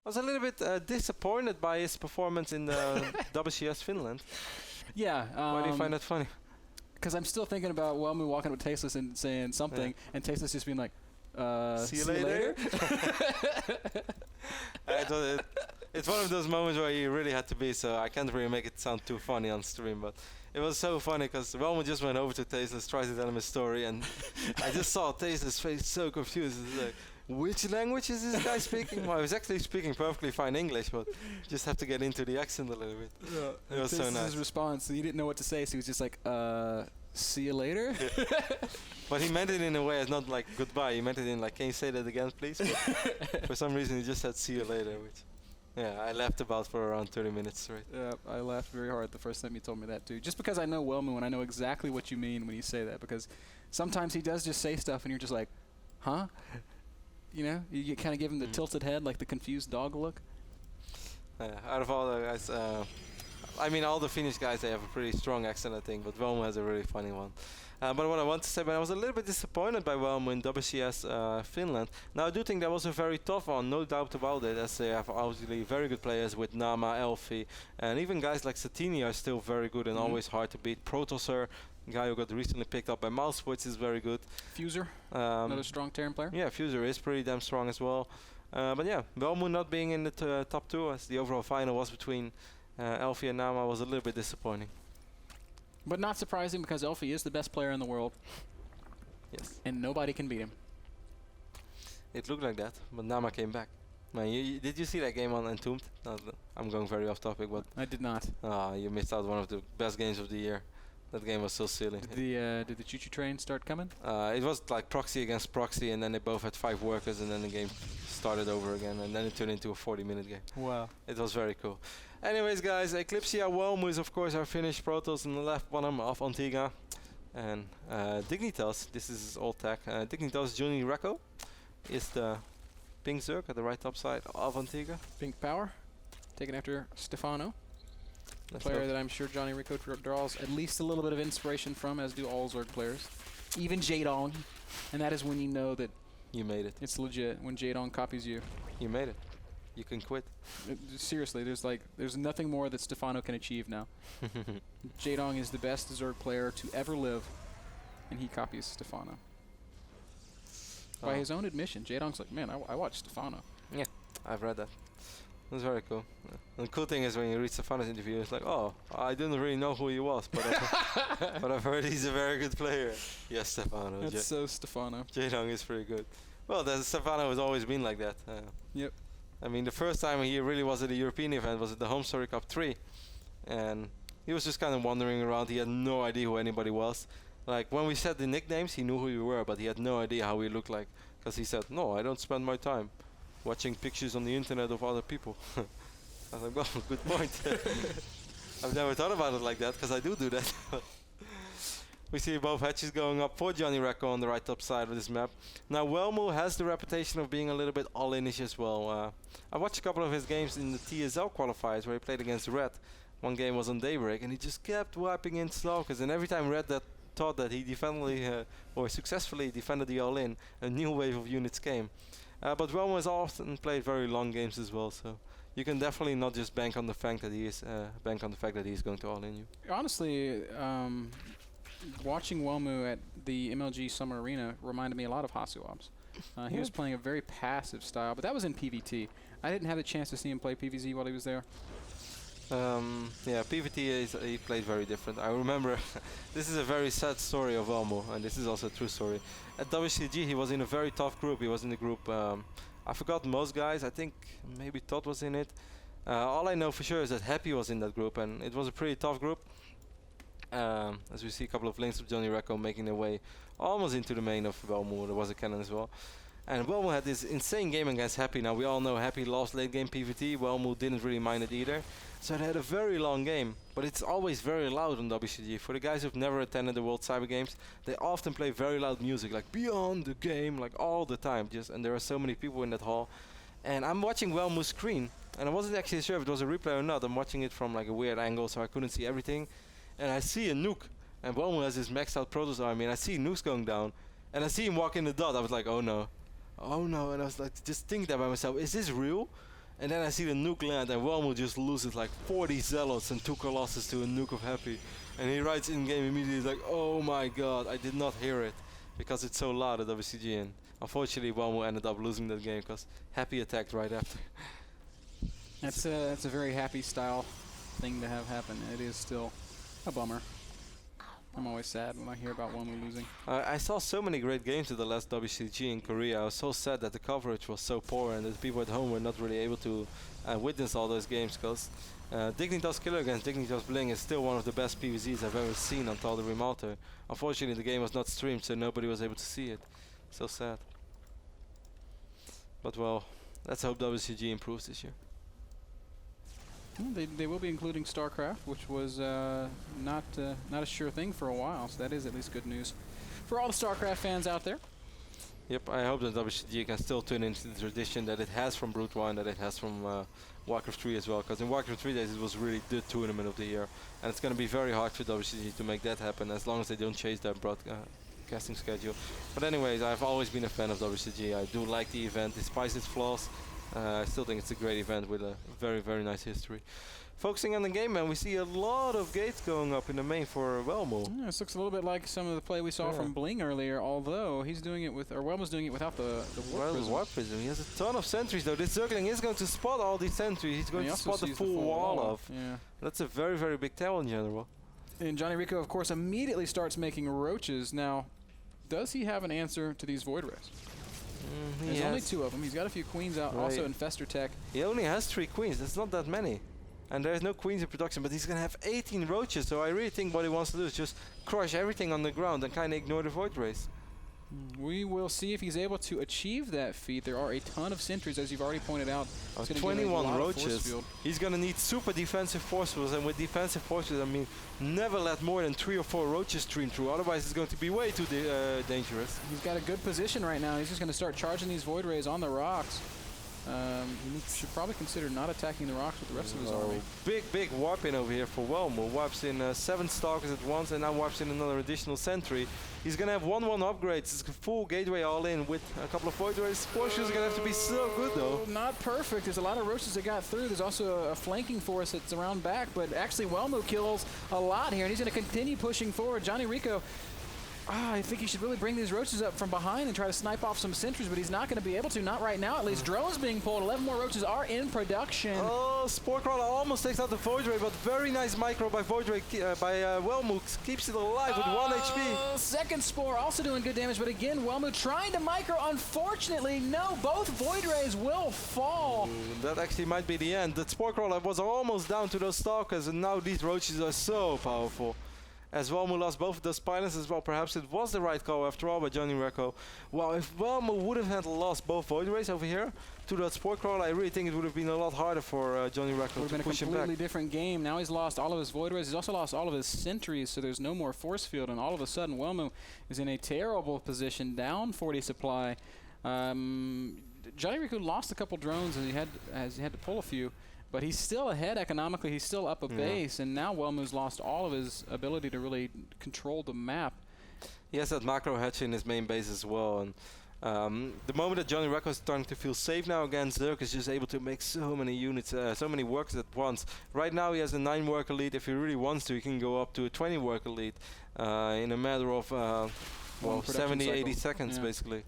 I was a little bit disappointed by his performance in the WCS Finland. Yeah. Why do you find that funny? Because I'm still thinking about Welmu walking up with Tasteless and saying something, and Tasteless just being like, see you later. It's one of those moments where you really had to be, so I can't really make it sound too funny on stream, but it was so funny because Welmu just went over to Tasteless, tried to tell him a story, and I just saw Tasteless' face so confused. It's like, which language is this guy speaking? Well, I was actually speaking perfectly fine English, but just have to get into the accent a little bit. Yeah. It was so nice. His response, he didn't know what to say, so he was just like, see you later? But he meant it in a way as not like goodbye. He meant it in like, can you say that again, please? For some reason, he just said see you later, which, yeah, I laughed about for around 30 minutes straight. Yeah, I laughed very hard the first time you told me that, too. Just because I know Welmu and I know exactly what you mean when you say that, because sometimes he does just say stuff and you're just like, huh? You know, you kind of give him the tilted head, like the confused dog look. Out of all the guys, I mean, all the Finnish guys, they have a pretty strong accent, I think, but Welmu has a really funny one. But what I want to say, but I was a little bit disappointed by Welmu in WCS Finland. Now, I do think that was a very tough one, no doubt about it, as they have obviously very good players with Nama, Elfie, and even guys like Satini are still very good and always hard to beat. Protosser, guy who got recently picked up by Mousewitz, is very good. Fuser, another strong Terran player. Yeah, Fuser is pretty damn strong as well. But yeah, Welmu not being in the top two, as the overall final was between Elfie and Nama, was a little bit disappointing. But not surprising because Elfie is the best player in the world. Yes. And nobody can beat him. It looked like that, but Nama came back. Man, did you see that game on Entombed? No, I'm going very off topic, but I did not. You missed out one of the best games of the year. That game was so silly. Did the choo-choo train start coming? It was like proxy against proxy, and then they both had 5 workers, and then the game started over again, and then it turned into a 40-minute game. Wow. It was very cool. Anyways, guys, Eclipsia Welmu is, of course, our Finnish Protoss on the left bottom of Antigua. And Dignitas, this is his old tag. Dignitas Johnnyrecco is the pink Zerg at the right top side of Antigua. Pink Power, taken after Stefano. A player that I'm sure Johnnyrecco draws at least a little bit of inspiration from, as do all Zerg players. Even Jadong. And that is when you know that you made it. It's legit, when Jadong copies you. You made it. You can quit. Seriously, there's nothing more that Stefano can achieve now. Jadong is the best Zerg player to ever live, and he copies Stefano. By his own admission, Jadong's like, man, I watched Stefano. Yeah, I've read that. It was very cool. Yeah. And the cool thing is when you read Stefano's interview, it's like, oh, I didn't really know who he was, but but I've heard he's a very good player. Yes, Stefano. That's so Stefano. Jadong is pretty good. Well, Stefano has always been like that. Yep. I mean, the first time he really was at a European event was at the Home Story Cup 3. And he was just kind of wandering around. He had no idea who anybody was. Like, when we said the nicknames, he knew who we were, but he had no idea how we looked like. Because he said, no, I don't spend my time watching pictures on the internet of other people. I was like, well, good point. I've never thought about it like that, because I do that. We see both hatches going up for Johnnyrecco on the right top side of this map. Now, Welmu has the reputation of being a little bit all-inish as well. I watched a couple of his games in the TSL qualifiers where he played against Red. One game was on Daybreak, and he just kept wiping in Slokers, and every time Red thought that he or successfully defended the all-in, a new wave of units came. But Welmu has often played very long games as well, so you can definitely not just bank on the fact that he is going to all-in you. Honestly, watching Welmu at the MLG Summer Arena reminded me a lot of Hasuobs. He was playing a very passive style, but that was in PvT. I didn't have the chance to see him play PvZ while he was there. Yeah, PvT he played very different. I remember, this is a very sad story of Welmu, and this is also a true story. At WCG, he was in a very tough group. He was in the group, I forgot most guys. I think maybe Todd was in it. All I know for sure is that Happy was in that group, and it was a pretty tough group. As we see a couple of links of Johnnyrecco making their way almost into the main of Welmu. There was a cannon as well. And Welmu had this insane game against Happy. Now, we all know Happy lost late game PvT. Welmu didn't really mind it either. So they had a very long game. But it's always very loud on WCG. For the guys who've never attended the World Cyber Games, they often play very loud music, like beyond the game, like all the time. And there are so many people in that hall. And I'm watching Welmu's screen. And I wasn't actually sure if it was a replay or not. I'm watching it from like a weird angle, so I couldn't see everything. And I see a nuke. And Welmu has this maxed out Protoss army. And I see nukes going down. And I see him walk in the dot. I was like, oh no. Oh no, and I was like, just thinking that by myself, is this real? And then I see the nuke land, and Welmu just loses like 40 Zealots and 2 Colossus to a nuke of Happy. And he writes in game immediately like, oh my god, I did not hear it. Because it's so loud at WCG. And unfortunately, Welmu ended up losing that game because Happy attacked right after. That's a very Happy style thing to have happen. It is still a bummer. I'm always sad when I hear about Welmu losing. I saw so many great games at the last WCG in Korea. I was so sad that the coverage was so poor and that the people at home were not really able to witness all those games, because Dignitas Killer against Dignitas Bling is still one of the best PvZs I've ever seen until the Remoter. Unfortunately, the game was not streamed, so nobody was able to see it. So sad. But well, let's hope WCG improves this year. Well, they will be including StarCraft, which was not a sure thing for a while, so that is at least good news for all the StarCraft fans out there. Yep, I hope that WCG can still turn into the tradition that it has from Brood 1, that it has from Warcraft 3 as well, because in Warcraft 3 days it was really the tournament of the year, and it's going to be very hard for WCG to make that happen as long as they don't change their broadcasting schedule. But anyways, I've always been a fan of WCG. I do like the event despite its flaws. I still think it's a great event with a very, very nice history. Focusing on the game, man, we see a lot of gates going up in the main for Welmu. Yeah, this looks a little bit like some of the play we saw from Bling earlier, although he's doing it with, or Welmu's doing it without the Warp Prism. He has a ton of sentries though. This Zergling is going to spot all these sentries. He's going to spot the full wall of. Yeah. That's a very, very big tell in general. And Johnnyrecco, of course, immediately starts making roaches. Now, does he have an answer to these Void Rays? There's only 2 of them. He's got a few queens out, also Infestor Tech. He only has 3 queens. That's not that many. And there's no queens in production, but he's going to have 18 roaches. So I really think what he wants to do is just crush everything on the ground and kind of ignore the Void Rays. We will see if he's able to achieve that feat. There are a ton of sentries, as you've already pointed out. 21 roaches. He's going to need super defensive force fields, and with defensive force fields, I mean, never let more than 3 or 4 roaches stream through. Otherwise, it's going to be way too dangerous. He's got a good position right now. He's just going to start charging these Void Rays on the rocks. He should probably consider not attacking the rocks with the rest of his army. Big warp in over here for Welmu. Warps in 7 Stalkers at once, and now warps in another additional sentry. He's going to have 1/1 upgrades. It's a full gateway all in with a couple of Void Rays. Force is going to have to be so good though. Not perfect. There's a lot of roaches that got through. There's also a flanking force that's around back, but actually Welmu kills a lot here, and he's going to continue pushing forward. Johnnyrecco, I think he should really bring these roaches up from behind and try to snipe off some sentries, but he's not going to be able to, not right now at least. Drones being pulled, 11 more roaches are in production. Oh, Sporecrawler almost takes out the Void Ray, but very nice micro by Void Ray, by Welmu, keeps it alive with 1 HP. Second Spore also doing good damage, but again, Welmu trying to micro. Unfortunately, no, both Void Rays will fall. That actually might be the end. That Sporecrawler was almost down to those Stalkers, and now these roaches are so powerful. As Welmu lost both of those pilots as well, perhaps it was the right call after all by Johnnyrecco. Well, if Welmu would have had lost both Void Rays over here to that Sporecrawler, I really think it would have been a lot harder for Johnnyrecco to push him back. Would have been a completely different game. Now he's lost all of his Void Rays. He's also lost all of his sentries, so there's no more force field, and all of a sudden Welmu is in a terrible position, down 40 supply. Johnnyrecco lost a couple drones and he had to pull a few. But he's still ahead economically. He's still up a base, and now Welmu's lost all of his ability to really control the map. He has that macro hatch in his main base as well. And the moment that Johnnyrecco is starting to feel safe now against Zerk, is just able to make so many units, so many workers at once. Right now he has a 9 worker lead. If he really wants to, he can go up to a 20 worker lead in a matter of 70, 80 seconds basically.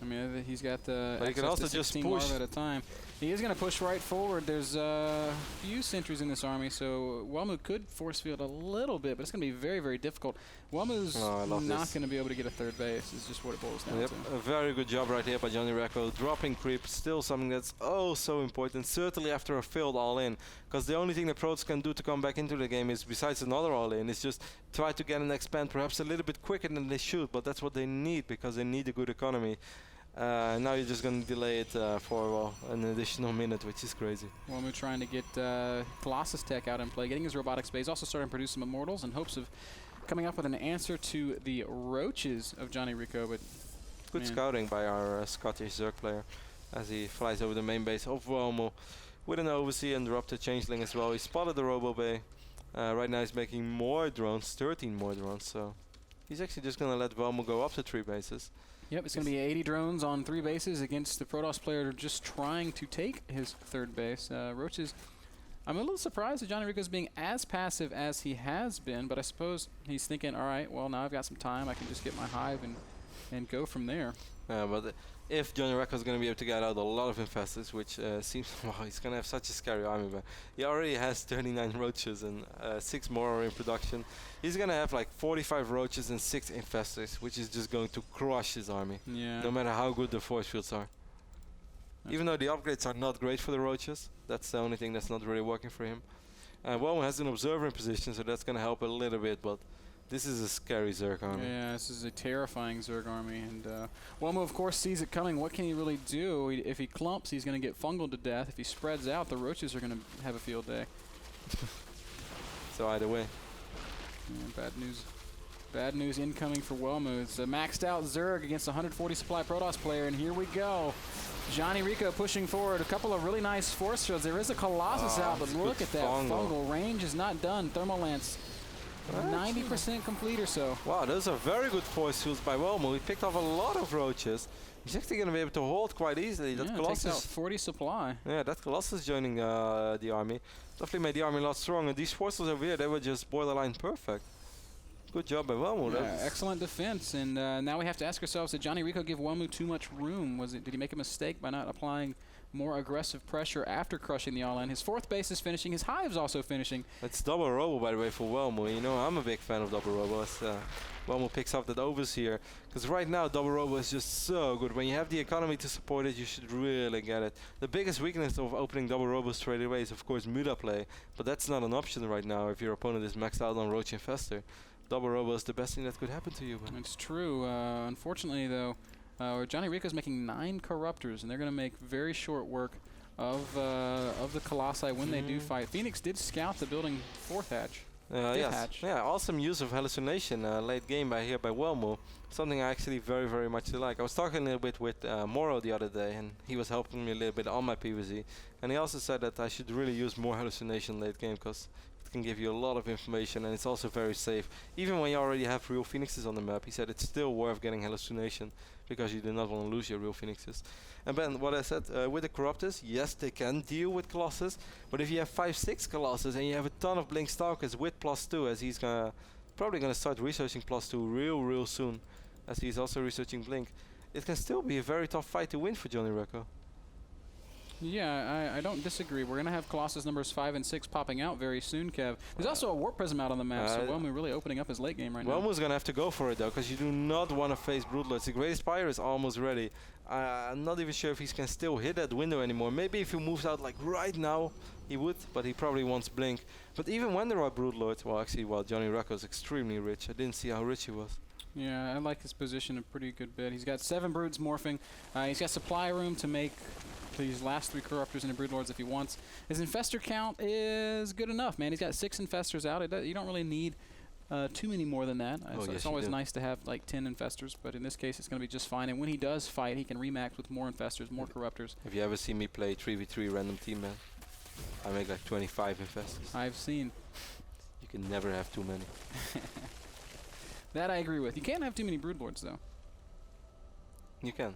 I mean, he's got the but he can also just push at a time. He is going to push right forward. There's a few sentries in this army, so Welmu could force field a little bit, but it's going to be very, very difficult. Welmu's not going to be able to get a 3rd base, is just what it boils down to. A very good job right here by Johnnyrecco. Dropping creep, still something that's so important, certainly after a failed all-in, because the only thing the Protoss can do to come back into the game is, besides another all-in, is just try to get an expand perhaps a little bit quicker than they should, but that's what they need, because they need a good economy. Now you're just going to delay it for an additional minute, which is crazy. Welmu trying to get Colossus Tech out in play, getting his robotics base, also starting to produce some Immortals in hopes of coming up with an answer to the roaches of Johnnyrecco. But good scouting by our Scottish Zerg player as he flies over the main base of Welmu with an overseer and dropped a changeling as well. He spotted the Robo Bay. Right now he's making more drones, 13 more drones, so he's actually just going to let Welmu go up to 3 bases. Yep, it's going to be 80 drones on 3 bases against the Protoss player just trying to take his 3rd base. Roaches, I'm a little surprised that Johnnyrecco's being as passive as he has been, but I suppose he's thinking, all right, well, now I've got some time. I can just get my hive and go from there. Yeah, but if Johnnyrecco is going to be able to get out a lot of infestors, which seems, wow, he's going to have such a scary army, but he already has 39 roaches and 6 more are in production. He's going to have like 45 roaches and 6 infestors, which is just going to crush his army, no matter how good the force fields are. Even though the upgrades are not great for the roaches, that's the only thing that's not really working for him. Welmu has an observer in position, so that's going to help a little bit, but this is a scary Zerg army. Yeah, this is a terrifying Zerg army, and Welmu, of course, sees it coming. What can he really do? If he clumps, he's going to get fungal to death. If he spreads out, the roaches are going to have a field day. So either way. Yeah, bad news. Bad news incoming for Welmu. It's a maxed out Zerg against a 140 supply Protoss player, and here we go. Johnnyrecco pushing forward. A couple of really nice force fields. There is a Colossus out, but look at that fungal. Range is not done. Thermal Lance 90% complete or so. Wow, those are very good force fields by Welmu. He picked off a lot of roaches. He's actually going to be able to hold quite easily. That Colossus takes out 40 supply. Yeah, that Colossus joining the army definitely made the army a lot stronger. These forces over here, they were just borderline perfect. Good job by Welmu. Yeah, excellent defense. And now we have to ask ourselves, did Johnnyrecco give Welmu too much room? Did he make a mistake by not applying more aggressive pressure after crushing the all-in? His 4th base is finishing. His hive's also finishing. It's double robo, by the way, for Welmu. You know, I'm a big fan of double robo. Welmu picks up that overseer. Because right now, double robo is just so good. When you have the economy to support it, you should really get it. The biggest weakness of opening double robo straight away is, of course, muda play. But that's not an option right now if your opponent is maxed out on Roach Infestor. Double robo is the best thing that could happen to you. Man. It's true. Unfortunately, though, Johnnyrecco's making 9 corruptors, and they're going to make very short work of the Colossi when they do fight. Phoenix did scout the building 4th hatch. Yes. Yeah, awesome use of hallucination late game by Welmu. Something I actually very, very much like. I was talking a little bit with Moro the other day, and he was helping me a little bit on my PvZ. And he also said that I should really use more hallucination late game because it can give you a lot of information, and it's also very safe. Even when you already have real Phoenixes on the map, he said it's still worth getting hallucination because you do not want to lose your real Phoenixes. And Ben, what I said, with the Corruptors, yes, they can deal with Colossus, but if you have 5-6 Colossus and you have a ton of Blink Stalkers with +2, as he's probably gonna start researching +2 real soon, as he's also researching Blink, it can still be a very tough fight to win for Johnnyrecco. Yeah, I don't disagree. We're going to have Colossus numbers 5 and 6 popping out very soon, Kev. There's also a Warp Prism out on the map, so Welmu really opening up his late game right now. Welmu's going to have to go for it, though, because you do not want to face Broodlords. The Great Spire is almost ready. I'm not even sure if he can still hit that window anymore. Maybe if he moves out like right now, he would, but he probably wants Blink. But even when there are Broodlords, well, actually, Johnnyrecco is extremely rich. I didn't see how rich he was. Yeah, I like his position a pretty good bit. He's got 7 Broods morphing. He's got supply room to make these last 3 Corruptors into Broodlords if he wants. His Infestor count is good enough, man. He's got 6 Infestors out. You don't really need too many more than that. It's always nice to have like 10 Infestors, but in this case it's going to be just fine. And when he does fight, he can remax with more Infestors, more Corruptors. Have you ever seen me play 3v3 random team, man? I make like 25 Infestors. I've seen. You can never have too many. That I agree with. You can't have too many Broodlords, though. You can.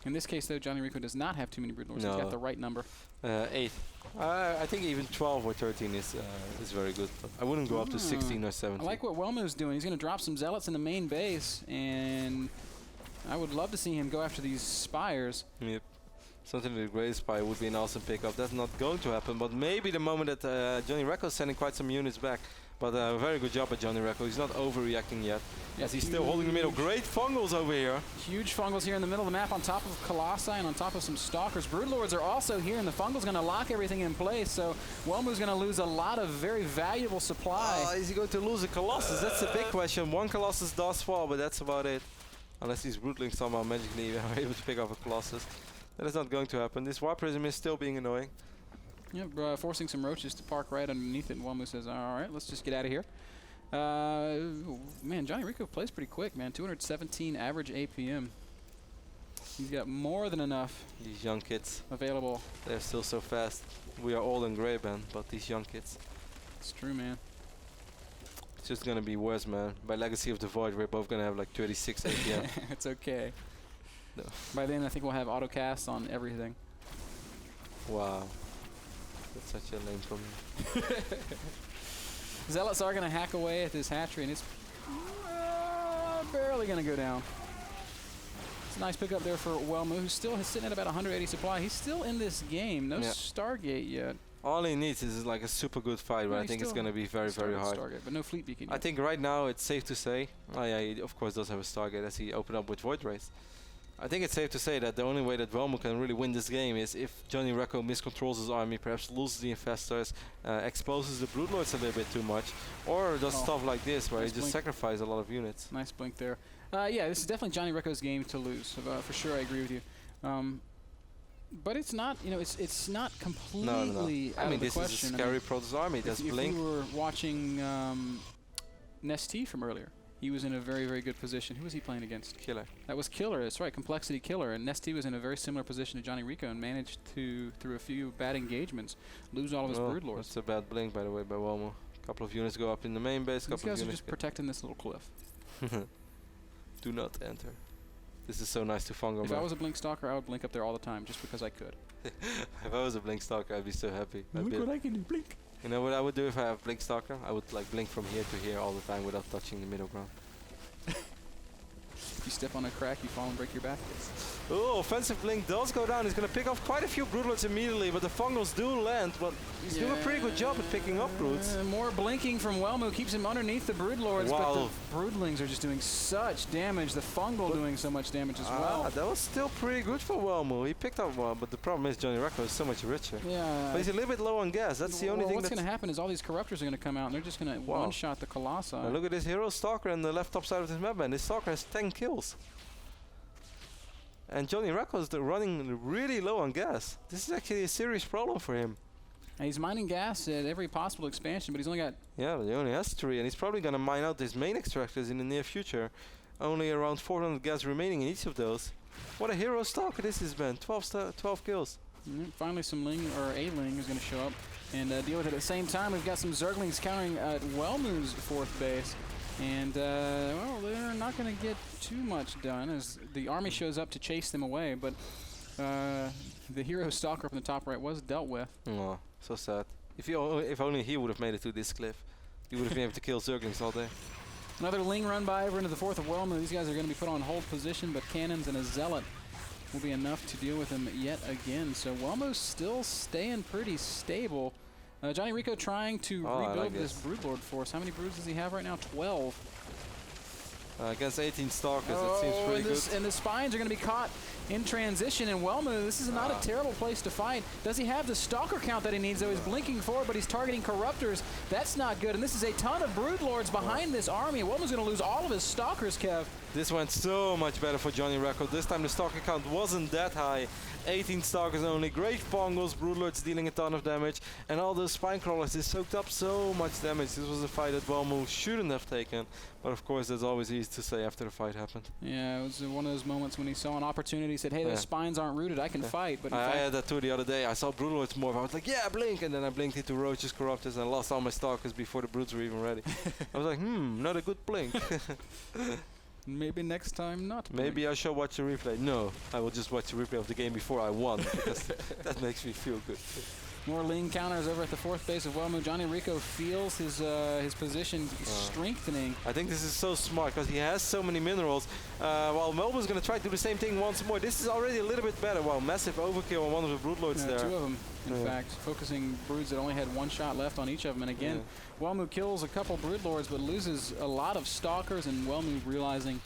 In this case, though, Johnnyrecco does not have too many Broodlords. No. He's got the right number. 8. I think even 12 or 13 is very good. But I wouldn't go up to 16 or 17. I like what Welmu's doing. He's going to drop some Zealots in the main base, and I would love to see him go after these Spires. Yep. Something like the Great Spire would be an awesome pickup. That's not going to happen, but maybe the moment that Johnnyrecco is sending quite some units back. But a very good job by Johnnyrecco. He's not overreacting yet, as he's still holding the middle. Great fungals over here. Huge fungals here in the middle of the map on top of Colossi and on top of some Stalkers. Broodlords are also here, and the fungal's going to lock everything in place. So Welmu's going to lose a lot of very valuable supply. Is he going to lose a Colossus? That's the big question. One Colossus does fall, but that's about it. Unless these Broodlings somehow magically are able to pick up a Colossus. That is not going to happen. This Warp Prism is still being annoying. Yep, forcing some roaches to park right underneath it, and Welmu says, all right, let's just get out of here. Man, Johnnyrecco plays pretty quick, man. 217 average APM. He's got more than enough. These young kids. Available. They're still so fast. We are old and gray, man, but these young kids. It's true, man. It's just gonna be worse, man. By Legacy of the Void, we're both gonna have like 36 APM. It's okay. No. By then, I think we'll have autocast on everything. Wow. That's such a lame comment. Zealots are going to hack away at this hatchery, and it's barely going to go down. It's a nice pickup there for Welmu, who's still sitting at about 180 supply. He's still in this game. No Stargate yet. All he needs is like a super good fight, but I think it's going to be very, very hard. Stargate, but no fleet beacon yet. I think right now it's safe to say, oh yeah, he of course does have a Stargate as he opened up with Void Race. I think it's safe to say that the only way that Welmu can really win this game is if Johnnyrecco miscontrols his army, perhaps loses the infestors, exposes the Broodlords a little bit too much, or does stuff like this where he just sacrifices a lot of units. Nice blink there. Yeah, this is definitely Johnnyrecco's game to lose. For sure, I agree with you. But it's not, you know, it's not completely out of the question. I mean, this is a scary Protoss army. That's blink. If you were watching NASL from earlier, he was in a very, very good position. Who was he playing against? Killer. That was Killer. That's right, Complexity Killer. And NASL was in a very similar position to Johnnyrecco and managed to, through a few bad engagements, lose all of his Broodlords. That's a bad blink, by the way, by Welmu. A couple of units go up in the main base. These guys are just protecting this little cliff. Do not enter. This is so nice to Fungo. If I was a Blink Stalker, I would blink up there all the time, just because I could. If I was a Blink Stalker, I'd be so happy. Look what I can do, blink. You know what I would do if I have Blink Stalker? I would like blink from here to here all the time without touching the middle ground. If you step on a crack, you fall and break your back. Oh, offensive blink does go down. He's going to pick off quite a few Broodlords immediately, but the Fungals do land. But he's doing a pretty good job at picking up Broods. More blinking from Welmu keeps him underneath the Broodlords, but the Broodlings are just doing such damage. The Fungal doing so much damage as well. That was still pretty good for Welmu. He picked up one, but the problem is Johnnyrecco is so much richer. Yeah. But he's a little bit low on gas. That's the only thing. What's going to happen is all these Corruptors are going to come out, and they're just going to one-shot the Colossi. Now look at this Hero Stalker on the left top side of this map, and this Stalker has 10 kills. And Johnnyrecco is running really low on gas. This is actually a serious problem for him. And he's mining gas at every possible expansion, but he's only got... Yeah, but he only has 3, and he's probably going to mine out his main extractors in the near future. Only around 400 gas remaining in each of those. What a Hero Stalker this has been. 12 kills. Finally some Ling, or a Ling, is going to show up and deal with it. At the same time, we've got some Zerglings countering Welmu's 4th base. And, well, they're not going to get too much done as the army shows up to chase them away. But the Hero Stalker up in the top right was dealt with. Oh, so sad. If only he would have made it to this cliff, he would have been able to kill Zerglings all day. Another Ling run by over into the 4th of Welmu. These guys are going to be put on hold position, but cannons and a Zealot will be enough to deal with them yet again. So Welmu's still staying pretty stable. Johnnyrecco trying to rebuild this Broodlord force. How many broods does he have right now? 12. Against 18 Stalkers, it seems pretty good. And the Spines are going to be caught in transition. And Welmu, this is not a terrible place to fight. Does he have the Stalker count that he needs, though? He's blinking forward, but he's targeting Corruptors. That's not good. And this is a ton of Broodlords behind this army. Welmu's going to lose all of his Stalkers, Kev. This went so much better for Johnnyrecco. This time the Stalker count wasn't that high. 18 Stalkers only. Great Fungals, Broodlords dealing a ton of damage. And all those Spine Crawlers, they soaked up so much damage. This was a fight that Welmu shouldn't have taken. But of course, that's always easy to say after the fight happened. Yeah, it was one of those moments when he saw an opportunity, he said, hey, those spines aren't rooted, I can fight. But I had that too the other day. I saw Broodlords more. I was like, yeah, blink. And then I blinked into Roaches, Corruptors, and I lost all my Stalkers before the Broods were even ready. I was like, not a good blink. Maybe next time not. Maybe I should watch a replay. No, I will just watch a replay of the game before I won, because that makes me feel good. More Ling counters over at the 4th base of Welmu. Johnnyrecco feels his position strengthening. I think this is so smart because he has so many minerals. While Welmu's going to try to do the same thing once more. This is already a little bit better. Wow, massive overkill on one of the Broodlords there. 2 of them, in fact, focusing broods that only had 1 shot left on each of them. And again, Welmu kills a couple Broodlords but loses a lot of Stalkers, and Welmu realizing